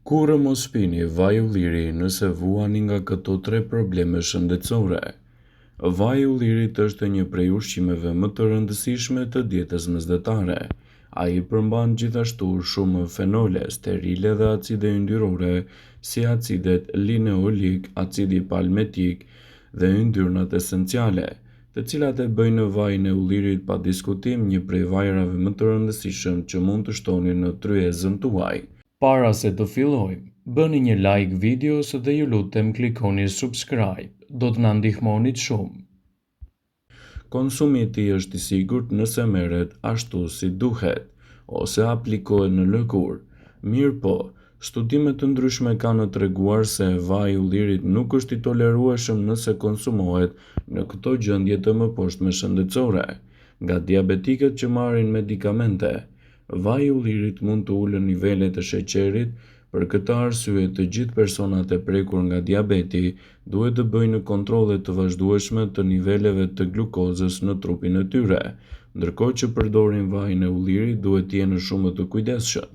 Kurrë mos pini vaj ulliri nëse vuani nga këto 3 probleme shëndetësore. Vaji i ullirit është një prej ushqimeve më të rëndësishme të dietës mesdhetare. Ai përmban gjithashtu shumë fenole, sterile dhe acide yndyrore, si acidet lineolik, acidi palmetik dhe yndyrnat esenciale, të cilat e bëjnë vajin e ullirit pa diskutim një prej vajrave më të rëndësishëm që mund të shtoni në tryezën tuaj. Para se të fillojmë, bëni një like videos dhe ju lutem klikoni subscribe, do të na ndihmonit shumë. Konsumi i tij është i sigurt nëse merret ashtu si duhet, ose aplikohet në lëkurë. Mirë po, studime të ndryshme kanë treguar se vaji i ullirit nuk është i tolerueshëm nëse konsumohet në këto gjendje të mëposhtme shëndetësore. Nga diabetikët që marrin medikamente, vaji i ullirit mund të ulë nivelet e sheqerit. Për këtë arsye, të gjithë personat e prekur nga diabeti duhet të bëjnë kontrolle të vazhdueshme të niveleve të glukozës në trupin e tyre. Ndërkohë që përdorin vajin e ullirit, duhet të jenë shumë të kujdesshëm,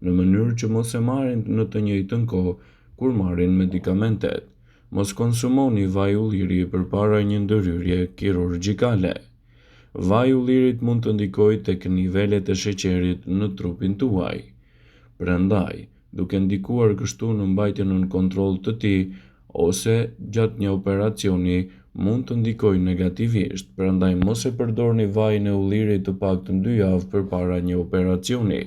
në mënyrë që mos e marrin në të njëjtën kohë kur marrin medikamentet. Mos konsumoni vaj ulliri përpara një ndërhyrje kirurgjikale. Vaji i ullirit mund të ndikojë tek nivelet e sheqerit në trupin tuaj. Prandaj, duke ndikuar kështu në mbajtjen nën kontroll të tij, ose gjatë një operacioni, mund të ndikojë negativisht. Prandaj mos e përdorni vajin e ullirit të paktën 2 javë përpara një operacioni.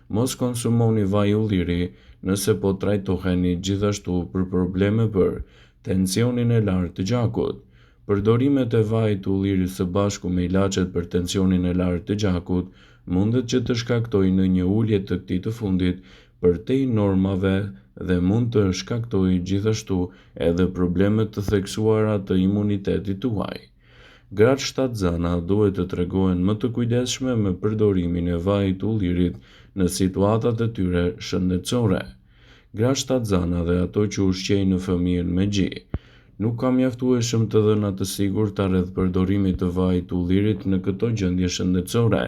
Mos konsumoni vaj ulliri nëse po trajtoheni gjithashtu për probleme për tensionin e lartë të gjakut. Përdorimet e vajit të ullirit së bashku me ilaçet për tensionin e lartë të gjakut mundet që të shkaktojnë një ulje të këtij të fundit përtej normave dhe mund të shkaktojë gjithashtu edhe probleme të theksuara të imunitetit tuaj. Gratë shtatzana duhet të tregohen më të kujdesshme me përdorimin e vajit të ullirit në situatat e tyre shëndetësore. Gratë shtatzana dhe ato që ushqejnë fëmijën me gji. Nuk ka mjaftueshëm të dhëna të sigurta rreth përdorimit të vajit të ullirit në këto gjendje shëndetësore.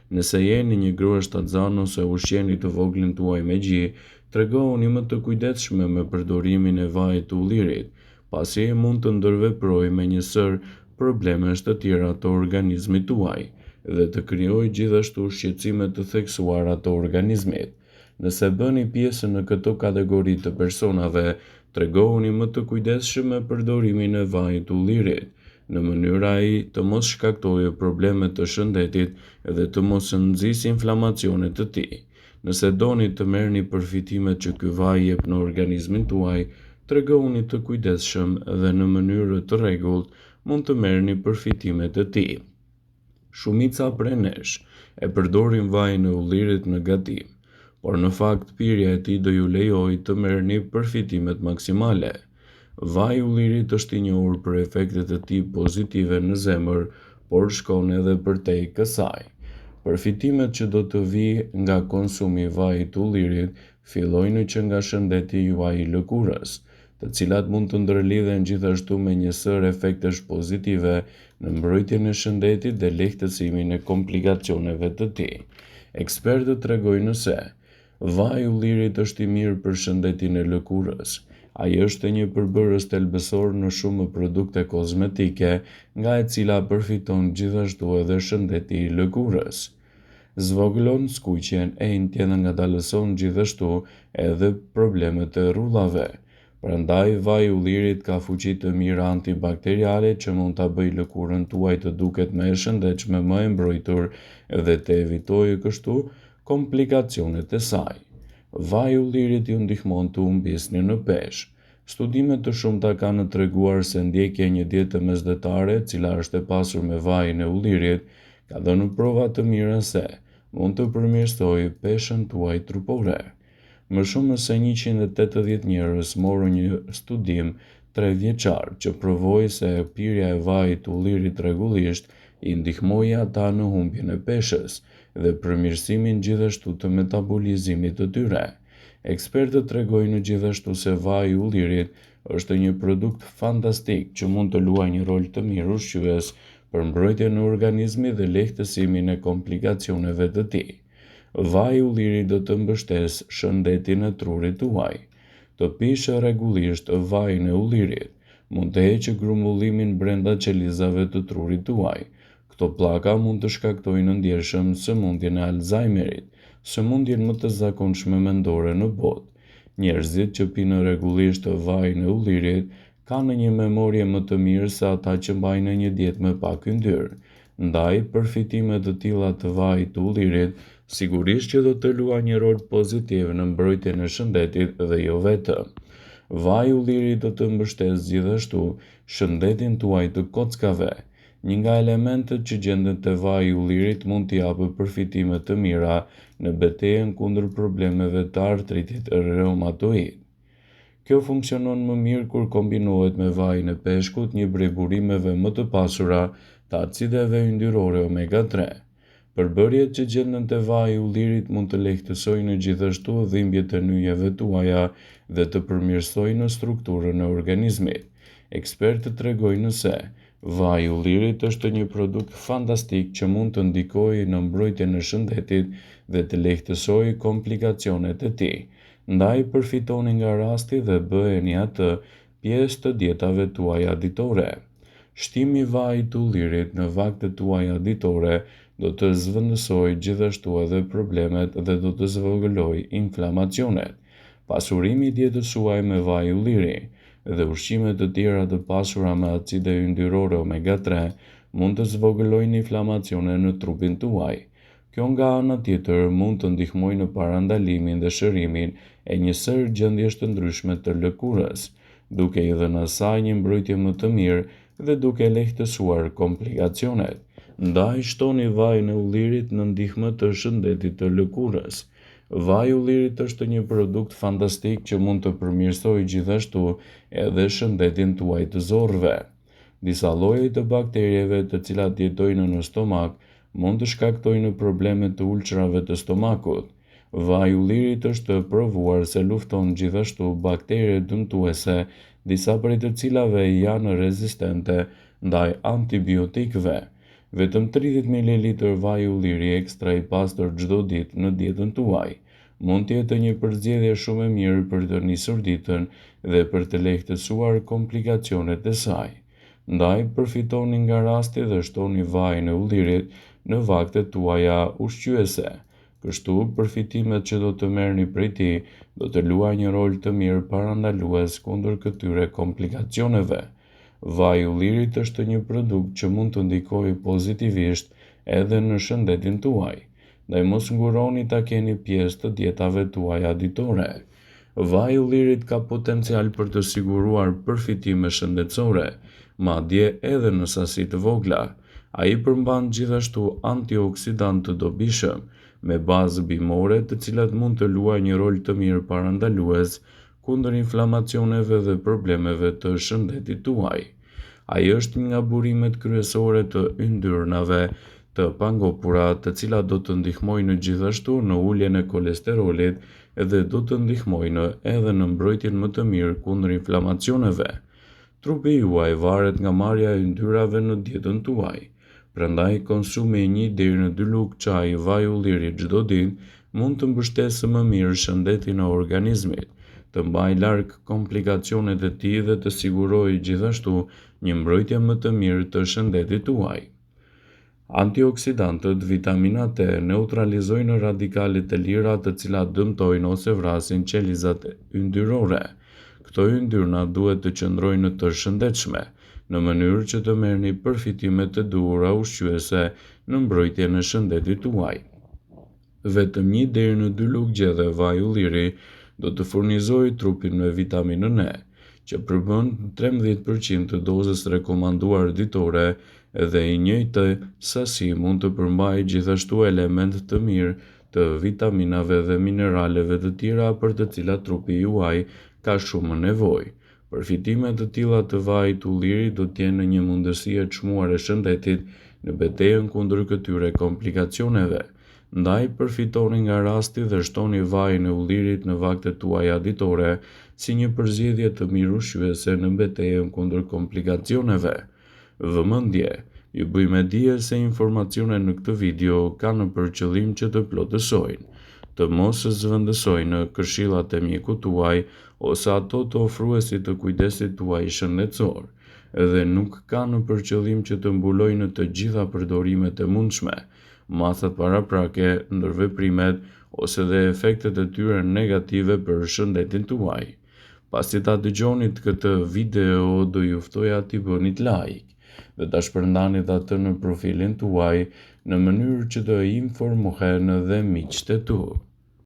Nëse jeni një grua shtatzane ose ushqeni të voglin tuaj me gji, tregohuni më të kujdesshme me përdorimin e vajit të ullirit, pasi mund të ndërveprojë me një sër problemesh të tjera të organizmit tuaj dhe të krijojë gjithashtu shqetësime të theksuara të organizmit. Nëse bëni pjesë në këto kategori të personave, tregohuni më të kujdesshëm me përdorimin e vajit të ullirit, në mënyrë ai të mos shkaktojë probleme të shëndetit dhe të mos nxjisë inflamacione të tij. Nëse doni të merrni përfitimet që ky vaj jep në organizmin tuaj, tregohuni të kujdesshëm dhe në mënyrë të rregullt mund të merrni përfitimet e tij. Shumica prej nesh e përdorin vajin e ullirit në gatim, por në fakt pirja e tij do ju lejojë të merrni përfitimet maksimale. Vaji i ullirit është i njohur për efektet e tij pozitive në zemër, por shkon edhe përtej kësaj. Përfitimet që do të vijë nga konsumi i vajit të ullirit fillojnë që nga shëndeti juaj i lëkurës, të cilat mund të ndërlidhen gjithashtu me një sër efektesh pozitive në mbrojtjen e shëndetit dhe lehtësimin e komplikacioneve të tij. Ekspertët tregojnë se vaji i ullirit është i mirë për shëndetin e lëkurës. Ai është një përbërës thelbësor në shumë produkte kozmetike, nga e cila përfiton gjithashtu edhe shëndeti i lëkurës. Zvogëlon skuqjen e intjen dhe ngadalëson gjithashtu edhe problemet e rrullave. Prandaj vaji i ullirit ka fuqi të mira antibakteriale që mund ta bëjë lëkurën tuaj të duket më e shëndetshme, më e mbrojtur dhe të evitojë kështu komplikacionet e saj. Vaji i ullirit ju ndihmon të humbisni në peshë. Studime të shumta kanë treguar se ndjekja e një diete mesdhetare, e cila është e pasur me vajin e ullirit, ka dhënë prova të mira se mund të përmirësojë peshën tuaj trupore. Më shumë se 180 njerëz morën një studim 3 vjeçar që provoi se pirja e vajit të ullirit rregullisht i ndihmoi ata në humbjen e peshës dhe përmirësimin gjithashtu të metabolizimit të tyre. Ekspertët tregojnë gjithashtu se vaji i ullirit është një produkt fantastik që mund të luajë një rol të mirë ushqyes për mbrojtjen e organizmit dhe lehtësimin e komplikacioneve të tij. Vaji ulliri do të mbështesë shëndetin e trurit tuaj. Të pishë rregullisht vajin e ullirit mund të heqë grumbullimin brenda qelizave të trurit tuaj. Këto pllaka mund të shkaktojnë ndjeshëm sëmundjen e Alzheimerit, sëmundjen më të zakonshme mendore në botë. Njerëzit që pinë rregullisht vajin e ullirit kanë një memorie më të mirë se ata që mbajnë një dietë me pak yndyrë. Ndaj, përfitime të tilla të vajit të ullirit sigurisht që do të luajë një rol pozitiv në mbrojtjen e shëndetit dhe jo vetëm. Vaji i ullirit do të mbështesë gjithashtu shëndetin tuaj të kockave. Një nga elementet që gjenden te vaji i ullirit mund t'i japë përfitime të mira në betejën kundër problemeve të artritit reumatoid. Kjo funksionon më mirë kur kombinohet me vajin e peshkut, një prej burimeve më të pasura të acideve yndyrore omega 3. Përbërjet që gjenden te vaji i ullirit mund të lehtësojnë gjithashtu dhimbjet e nyjeve tuaja dhe të përmirësojnë strukturën e organizmit. Ekspertët tregojnë se vaji i ullirit është një produkt fantastik që mund të ndikojë në mbrojtjen e shëndetit dhe të lehtësojë komplikacionet e tij. Ndaj, përfitoni nga rasti dhe bëheni atë pjesë të dietave tuaja ditore. Shtimi i vajit të ullirit në vaktet tuaja ditore do të zvendësojë gjithashtu edhe problemet dhe do të zvogëlojë inflamacionet. Pasurimi i dietës suaj me vaj ulliri dhe ushqime të tjera të pasura me acide yndyrore omega 3 mund të zvogëlojnë inflamacione në trupin tuaj. Kjo nga ana tjetër mund të ndihmojë në parandalimin dhe shërimin e një sër gjendjesh të ndryshme të lëkurës, duke i dhënë asaj një mbrojtje më të mirë dhe duke lehtësuar komplikacionet. Ndaj, shtoni vajin e ullirit në ndihmë të shëndetit të lëkurës. Vaji i ullirit është një produkt fantastik që mund të përmirësojë gjithashtu edhe shëndetin tuaj të zorrëve. Disa lloje të bakterieve të cilat jetojnë në stomak mund të shkaktojnë probleme të ulçrave të stomakut. Vaji i ullirit është provuar se lufton gjithashtu baktere dëmtuese, disa prej të cilave janë rezistente ndaj antibiotikëve. Vetëm 30 ml vaj ulliri ekstra i pastër çdo ditë në dietën tuaj mund të jetë një përzgjedhje shumë e mirë për të nisur ditën dhe për të lehtësuar komplikacionet e saj. Ndaj, përfitoni nga rasti dhe shtoni vajin e ullirit në vaktet tuaja ushqyese. Kështu, përfitimet që do të merrni prej tij do të luajë një rol të mirë parandalues kundër këtyre komplikacioneve. Vaji i ullirit është një produkt që mund të ndikojë pozitivisht edhe në shëndetin tuaj. Ndaj, mos nguroni ta keni pjesë të dietave tuaja ditore. Vaji i ullirit ka potencial për të siguruar përfitime shëndetësore, madje edhe në sasi të vogla. Ai përmban gjithashtu antioksidantë të dobishëm me bazë bimore, të cilat mund të luajnë një rol të mirë parandalues kundër inflamacioneve dhe problemeve të shëndetit tuaj. Ai është një nga burimet kryesore të yndyrnave të pangopura, të cilat do të ndihmojnë gjithashtu në uljen e kolesterolit dhe do të ndihmojnë edhe në mbrojtjen më të mirë kundër inflamacioneve. Trupi juaj varet nga marrja e yndyrave në dietën tuaj. Prandaj, konsumi 1 deri në 2 lugë çaj vaj ulliri çdo ditë mund të mbështesë më mirë shëndetin e organizmit, të mbajë larg komplikacionet e tij dhe të sigurojë gjithashtu një mbrojtje më të mirë të shëndetit tuaj. Antioksidantët, vitaminat E, neutralizojnë radikalet të lira të cilat dëmtojnë ose vrasin qelizat yndyrore. Këto yndyrna duhet të qëndrojnë të shëndetshme, në mënyrë që të merrni përfitime të duhura ushqyese në mbrojtjen e shëndetit tuaj. Vetëm 1 deri në 2 lugë gjedhe vaj ulliri do të furnizojë trupin me vitaminën E, që përbën 13% të dozës rekomanduar ditore dhe i njëjtë sasi mund të përmbajë gjithashtu element të mirë të vitaminave dhe mineraleve të tjera për të cilat trupi juaj ka shumë nevojë. Përfitimet të tilla të vajit të ullirit do të jenë një mundësi e çmuar e shëndetit në betejën kundër këtyre komplikacioneve. Ndaj, përfitoni nga rasti dhe shtoni vajin e ullirit në vaktet tuaja ditore si një përzgjedhje të mirë ushqyese në betejën kundër komplikacioneve. Vëmendje, Ju bëjmë dije se informacionet në këtë video kanë për qëllim që të plotësojnë, të mos zëvendësojnë këshillat e mjekut tuaj ose ato të ofruesit të kujdesit tuaj shëndetësor, dhe nuk kanë për qëllim që të mbulojnë të gjitha përdorimet e mundshme, masat paraprake, ndërveprimet ose dhe efektet e tyre negative për shëndetin tuaj. Pasi ta dëgjonit këtë video, do ju ftoja t'i bënit like dhe ta shpërndanit atë në profilin tuaj në mënyrë që të informohen dhe miqtë e tu.